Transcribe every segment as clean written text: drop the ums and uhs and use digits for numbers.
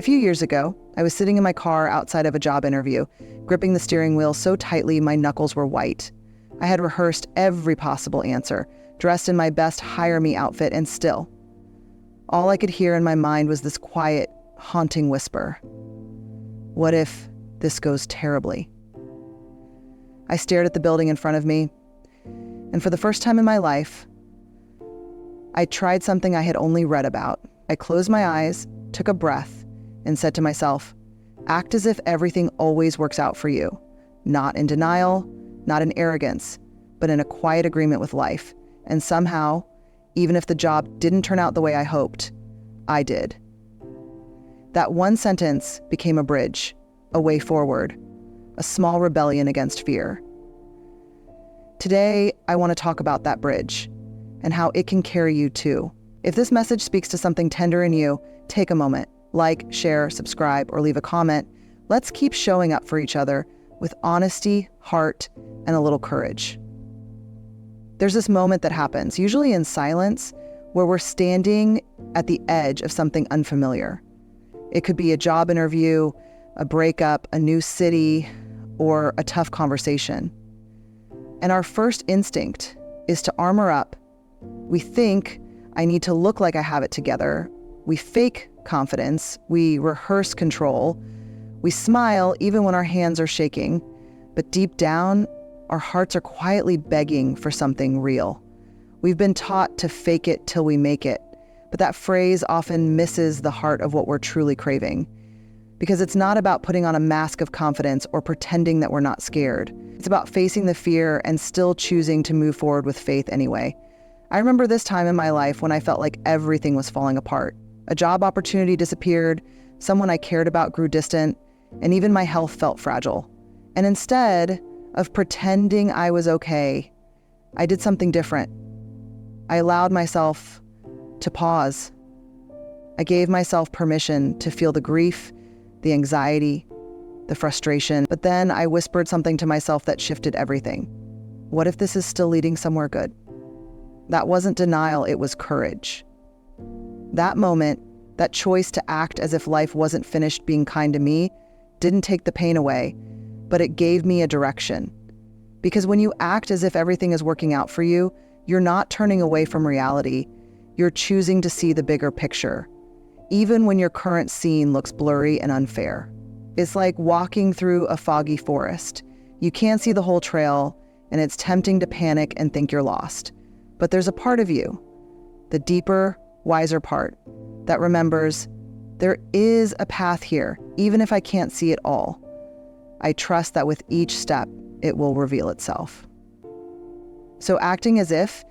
few years ago, I was sitting in my car outside of a job interview, gripping the steering wheel so tightly my knuckles were white. I had rehearsed every possible answer, dressed in my best hire me outfit, and still, all I could hear in my mind was this quiet, haunting whisper. What if this goes terribly? I stared at the building in front of me, and for the first time in my life, I tried something I had only read about. I closed my eyes, took a breath, and said to myself, act as if everything always works out for you. Not in denial, not in arrogance, but in a quiet agreement with life. And somehow, even if the job didn't turn out the way I hoped, I did. That one sentence became a bridge, a way forward, a small rebellion against fear. Today, I want to talk about that bridge and how it can carry you too. If this message speaks to something tender in you, take a moment, like, share, subscribe, or leave a comment. Let's keep showing up for each other with honesty, heart, and a little courage. There's this moment that happens, usually in silence, where we're standing at the edge of something unfamiliar. It could be a job interview, a breakup, a new city, or a tough conversation. And our first instinct is to armor up. We think, I need to look like I have it together. We fake confidence. We rehearse control. We smile even when our hands are shaking. But deep down, our hearts are quietly begging for something real. We've been taught to fake it till we make it. But that phrase often misses the heart of what we're truly craving. Because it's not about putting on a mask of confidence or pretending that we're not scared. It's about facing the fear and still choosing to move forward with faith anyway. I remember this time in my life when I felt like everything was falling apart. A job opportunity disappeared, someone I cared about grew distant, and even my health felt fragile. And instead of pretending I was okay, I did something different. I allowed myself to pause. I gave myself permission to feel the grief, the anxiety, the frustration. But then I whispered something to myself that shifted everything. What if this is still leading somewhere good? That wasn't denial, it was courage. That moment, that choice to act as if life wasn't finished being kind to me, didn't take the pain away, but it gave me a direction. Because when you act as if everything is working out for you, you're not turning away from reality. You're choosing to see the bigger picture, even when your current scene looks blurry and unfair. It's like walking through a foggy forest. You can't see the whole trail, and it's tempting to panic and think you're lost. But there's a part of you, the deeper, wiser part, that remembers there is a path here, even if I can't see it all. I trust that with each step, it will reveal itself. So acting as if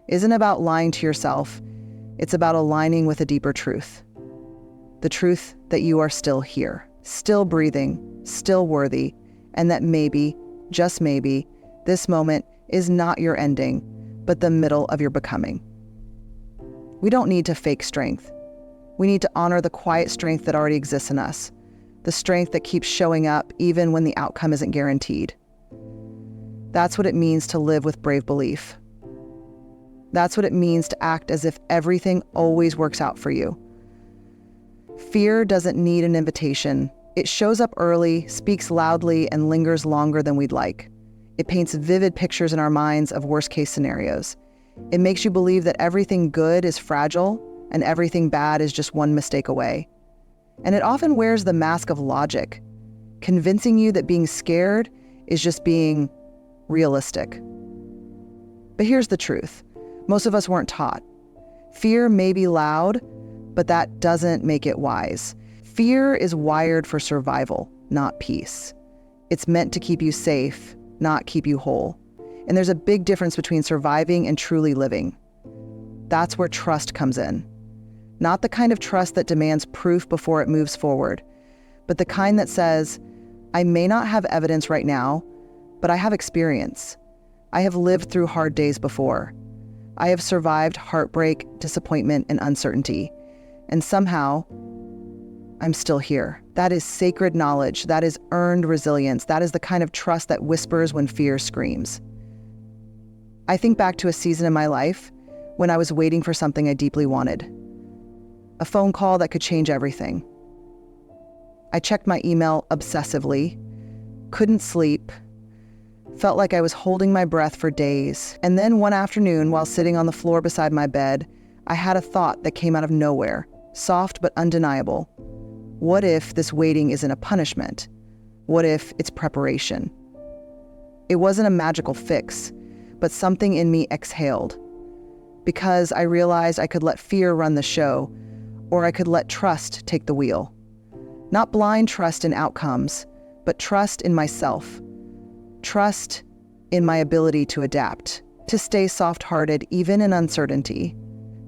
isn't about lying to yourself. It's about aligning with a deeper truth. The truth that you are still here, still breathing, still worthy, and that maybe, just maybe, this moment is not your ending, but the middle of your becoming. We don't need to fake strength. We need to honor the quiet strength that already exists in us, the strength that keeps showing up even when the outcome isn't guaranteed. That's what it means to live with brave belief. That's what it means to act as if everything always works out for you. Fear doesn't need an invitation. It shows up early, speaks loudly, and lingers longer than we'd like. It paints vivid pictures in our minds of worst-case scenarios. It makes you believe that everything good is fragile and everything bad is just one mistake away. And it often wears the mask of logic, convincing you that being scared is just being realistic. But here's the truth. Most of us weren't taught. Fear may be loud, but that doesn't make it wise. Fear is wired for survival, not peace. It's meant to keep you safe, not keep you whole. And there's a big difference between surviving and truly living. That's where trust comes in. Not the kind of trust that demands proof before it moves forward, but the kind that says, I may not have evidence right now, but I have experience. I have lived through hard days before. I have survived heartbreak, disappointment, and uncertainty. And somehow, I'm still here. That is sacred knowledge. That is earned resilience. That is the kind of trust that whispers when fear screams. I think back to a season in my life when I was waiting for something I deeply wanted. A phone call that could change everything. I checked my email obsessively, couldn't sleep, felt like I was holding my breath for days. And then one afternoon, while sitting on the floor beside my bed, I had a thought that came out of nowhere, soft but undeniable. What if this waiting isn't a punishment? What if it's preparation? It wasn't a magical fix, but something in me exhaled. Because I realized I could let fear run the show, or I could let trust take the wheel. Not blind trust in outcomes, but trust in myself. Trust in my ability to adapt, to stay soft-hearted even in uncertainty,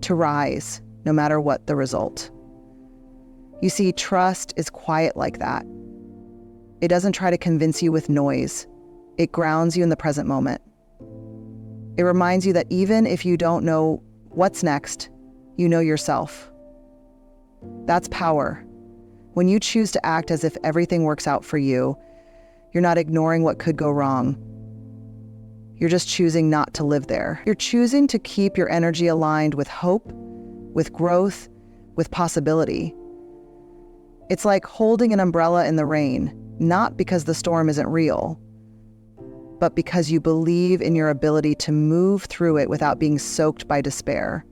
to rise no matter what the result. You see, trust is quiet like that. It doesn't try to convince you with noise. It grounds you in the present moment. It reminds you that even if you don't know what's next, you know yourself. That's power. When you choose to act as if everything works out for you, you're not ignoring what could go wrong. You're just choosing not to live there. You're choosing to keep your energy aligned with hope, with growth, with possibility. It's like holding an umbrella in the rain, not because the storm isn't real, but because you believe in your ability to move through it without being soaked by despair.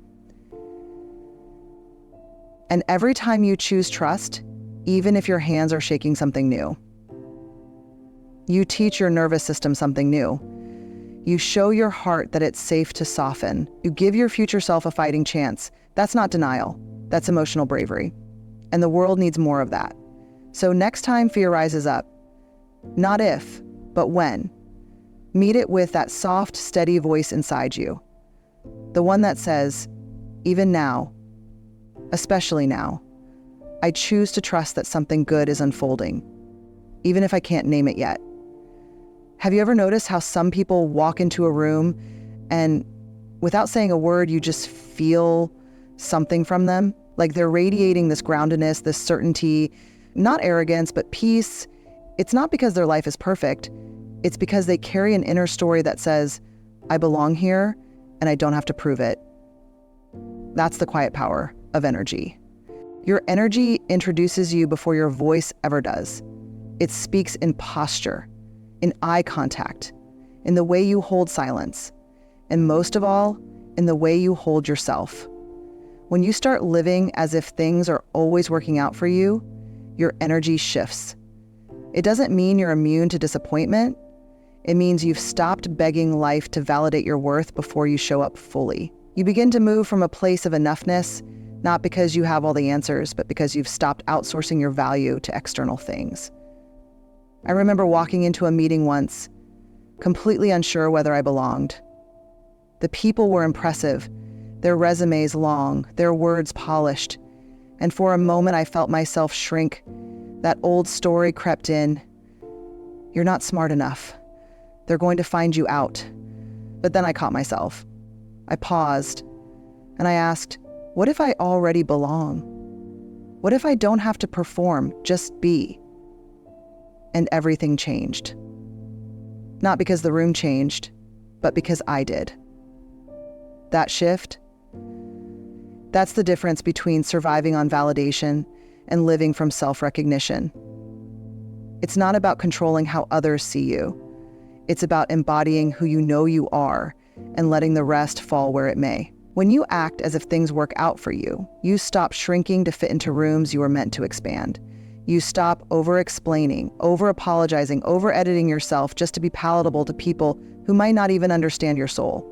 And every time you choose trust, even if your hands are shaking something new, you teach your nervous system something new. You show your heart that it's safe to soften. You give your future self a fighting chance. That's not denial. That's emotional bravery. And the world needs more of that. So next time fear rises up, not if, but when, meet it with that soft, steady voice inside you. The one that says, even now, especially now, I choose to trust that something good is unfolding, even if I can't name it yet. Have you ever noticed how some people walk into a room and without saying a word, you just feel something from them? Like they're radiating this groundedness, this certainty, not arrogance, but peace. It's not because their life is perfect. It's because they carry an inner story that says, I belong here and I don't have to prove it. That's the quiet power of energy. Your energy introduces you before your voice ever does. It speaks in posture, in eye contact, in the way you hold silence, and most of all, in the way you hold yourself. When you start living as if things are always working out for you, your energy shifts. It doesn't mean you're immune to disappointment. It means you've stopped begging life to validate your worth before you show up fully. You begin to move from a place of enoughness, not because you have all the answers, but because you've stopped outsourcing your value to external things. I remember walking into a meeting once, completely unsure whether I belonged. The people were impressive, their resumes long, their words polished, and for a moment I felt myself shrink. That old story crept in. You're not smart enough. They're going to find you out. But then I caught myself. I paused, and I asked, what if I already belong? What if I don't have to perform, just be? And everything changed. Not because the room changed, but because I did. That shift, that's the difference between surviving on validation and living from self-recognition. It's not about controlling how others see you. It's about embodying who you know you are and letting the rest fall where it may. When you act as if things work out for you, you stop shrinking to fit into rooms you were meant to expand. You stop over-explaining, over-apologizing, over-editing yourself just to be palatable to people who might not even understand your soul.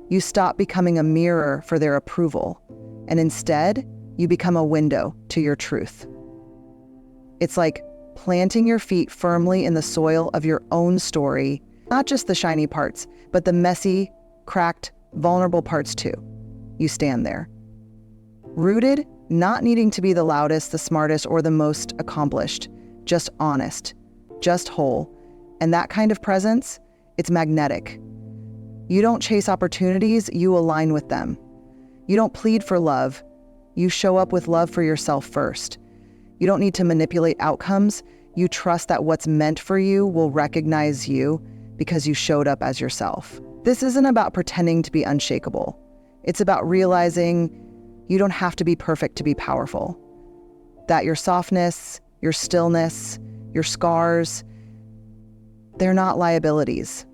You stop becoming a mirror for their approval, and instead, you become a window to your truth. It's like planting your feet firmly in the soil of your own story, not just the shiny parts, but the messy, cracked, vulnerable parts too. You stand there, rooted, not needing to be the loudest, the smartest, or the most accomplished, just honest, just whole. And that kind of presence, it's magnetic. You don't chase opportunities, you align with them. You don't plead for love, you show up with love for yourself first. You don't need to manipulate outcomes, you trust that what's meant for you will recognize you because you showed up as yourself. This isn't about pretending to be unshakable. It's about realizing you don't have to be perfect to be powerful. That your softness, your stillness, your scars, they're not liabilities.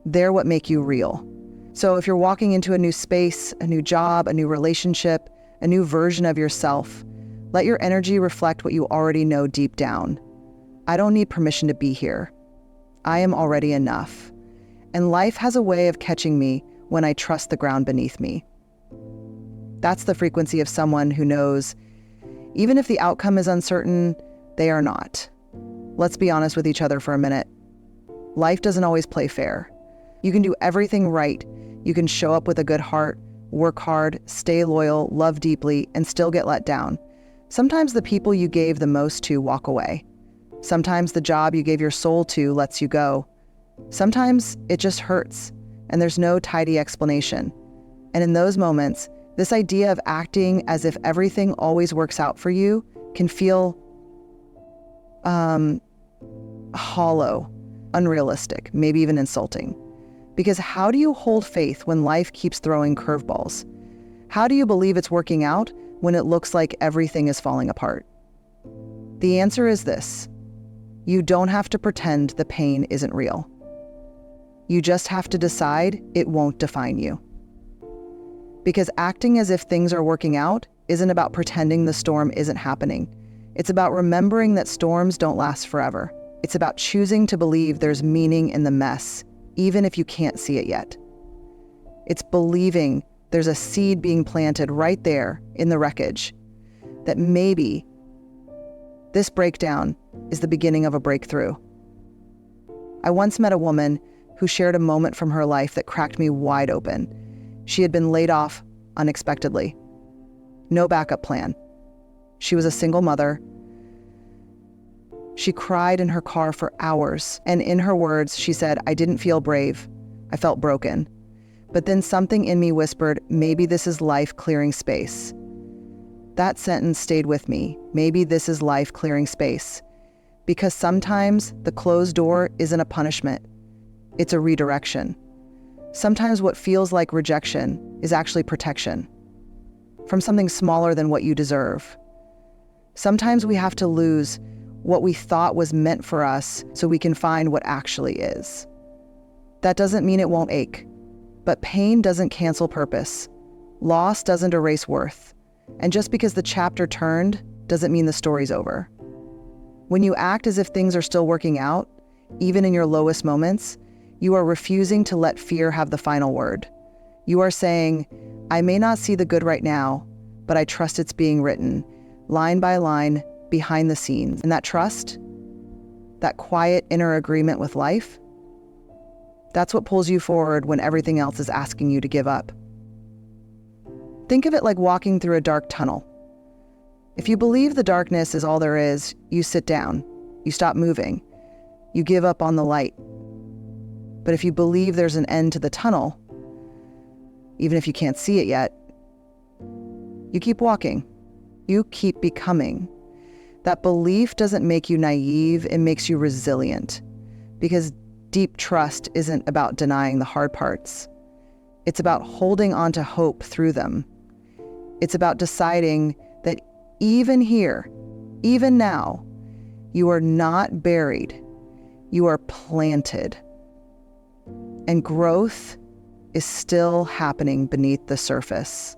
They're what make you real. So if you're walking into a new space, a new job, a new relationship, a new version of yourself, let your energy reflect what you already know deep down. I don't need permission to be here. I am already enough. And life has a way of catching me when I trust the ground beneath me. That's the frequency of someone who knows, even if the outcome is uncertain, they are not. Let's be honest with each other for a minute. Life doesn't always play fair. You can do everything right. You can show up with a good heart, work hard, stay loyal, love deeply, and still get let down. Sometimes the people you gave the most to walk away. Sometimes the job you gave your soul to lets you go. Sometimes it just hurts, and there's no tidy explanation. And in those moments, this idea of acting as if everything always works out for you can feel hollow, unrealistic, maybe even insulting. Because how do you hold faith when life keeps throwing curveballs? How do you believe it's working out when it looks like everything is falling apart? The answer is this: you don't have to pretend the pain isn't real. You just have to decide it won't define you. Because acting as if things are working out isn't about pretending the storm isn't happening. It's about remembering that storms don't last forever. It's about choosing to believe there's meaning in the mess, even if you can't see it yet. It's believing there's a seed being planted right there in the wreckage, that maybe this breakdown is the beginning of a breakthrough. I once met a woman who shared a moment from her life that cracked me wide open. She had been laid off unexpectedly. No backup plan. She was a single mother. She cried in her car for hours, and in her words, she said, "I didn't feel brave. I felt broken. But then something in me whispered, maybe this is life clearing space." That sentence stayed with me. Maybe this is life clearing space. Because sometimes the closed door isn't a punishment. It's a redirection. Sometimes what feels like rejection is actually protection from something smaller than what you deserve. Sometimes we have to lose what we thought was meant for us so we can find what actually is. That doesn't mean it won't ache, but pain doesn't cancel purpose. Loss doesn't erase worth. And just because the chapter turned doesn't mean the story's over. When you act as if things are still working out, even in your lowest moments, you are refusing to let fear have the final word. You are saying, I may not see the good right now, but I trust it's being written, line by line, behind the scenes. And that trust, that quiet inner agreement with life, that's what pulls you forward when everything else is asking you to give up. Think of it like walking through a dark tunnel. If you believe the darkness is all there is, you sit down, you stop moving, you give up on the light. But if you believe there's an end to the tunnel, even if you can't see it yet, you keep walking, you keep becoming. That belief doesn't make you naive, it makes you resilient. Because deep trust isn't about denying the hard parts. It's about holding on to hope through them. It's about deciding that even here, even now, you are not buried, you are planted. And growth is still happening beneath the surface.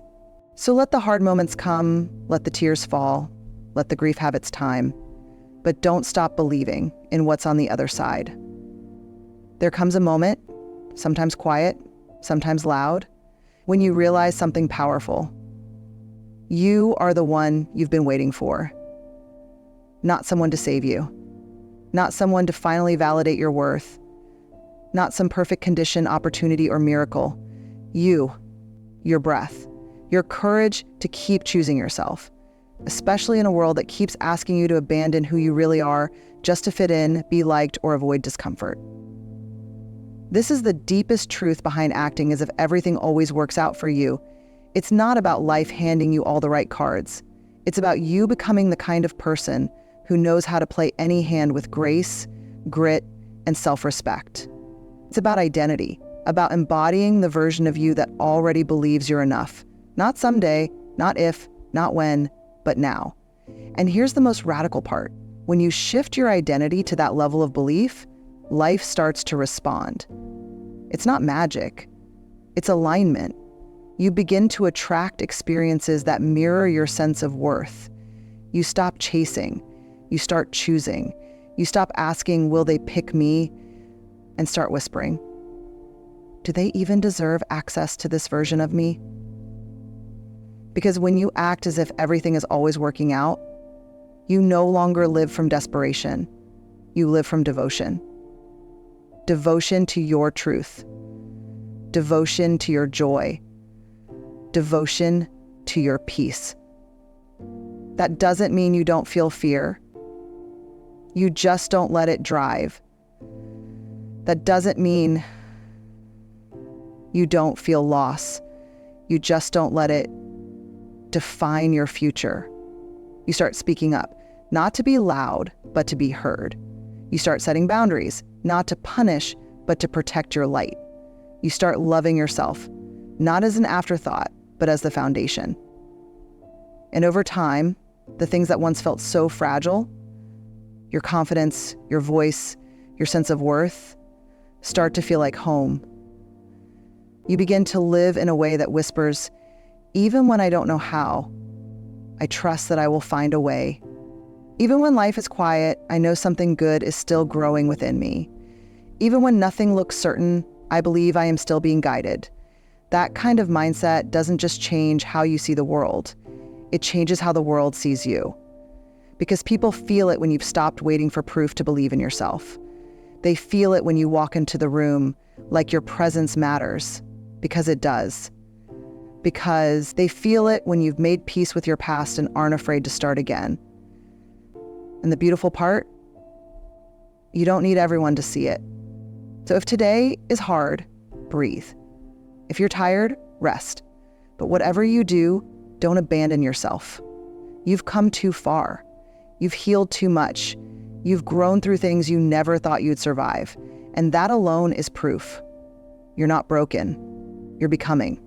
So let the hard moments come, let the tears fall, let the grief have its time, but don't stop believing in what's on the other side. There comes a moment, sometimes quiet, sometimes loud, when you realize something powerful. You are the one you've been waiting for. Not someone to save you. Not someone to finally validate your worth. Not some perfect condition, opportunity, or miracle. You, your breath, your courage to keep choosing yourself, especially in a world that keeps asking you to abandon who you really are just to fit in, be liked, or avoid discomfort. This is the deepest truth behind acting as if everything always works out for you. It's not about life handing you all the right cards. It's about you becoming the kind of person who knows how to play any hand with grace, grit, and self-respect. It's about identity, about embodying the version of you that already believes you're enough. Not someday, not if, not when, but now. And here's the most radical part. When you shift your identity to that level of belief, life starts to respond. It's not magic. It's alignment. You begin to attract experiences that mirror your sense of worth. You stop chasing. You start choosing. You stop asking, will they pick me? And start whispering, do they even deserve access to this version of me? Because when you act as if everything is always working out, you no longer live from desperation. You live from devotion. Devotion to your truth. Devotion to your joy. Devotion to your peace. That doesn't mean you don't feel fear. You just don't let it drive. That doesn't mean you don't feel loss. You just don't let it define your future. You start speaking up, not to be loud, but to be heard. You start setting boundaries, not to punish, but to protect your light. You start loving yourself, not as an afterthought, but as the foundation. And over time, the things that once felt so fragile, your confidence, your voice, your sense of worth, start to feel like home. You begin to live in a way that whispers, even when I don't know how, I trust that I will find a way. Even when life is quiet, I know something good is still growing within me. Even when nothing looks certain, I believe I am still being guided. That kind of mindset doesn't just change how you see the world. It changes how the world sees you. Because people feel it when you've stopped waiting for proof to believe in yourself. They feel it when you walk into the room like your presence matters, because it does. Because they feel it when you've made peace with your past and aren't afraid to start again. And the beautiful part, you don't need everyone to see it. So if today is hard, breathe. If you're tired, rest. But whatever you do, don't abandon yourself. You've come too far. You've healed too much. You've grown through things you never thought you'd survive. And that alone is proof. You're not broken. You're becoming.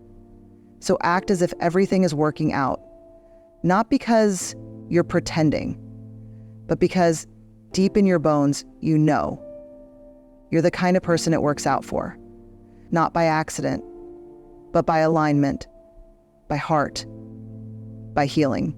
So act as if everything is working out. Not because you're pretending, but because deep in your bones, you know. You're the kind of person it works out for. Not by accident, but by alignment, by heart, by healing.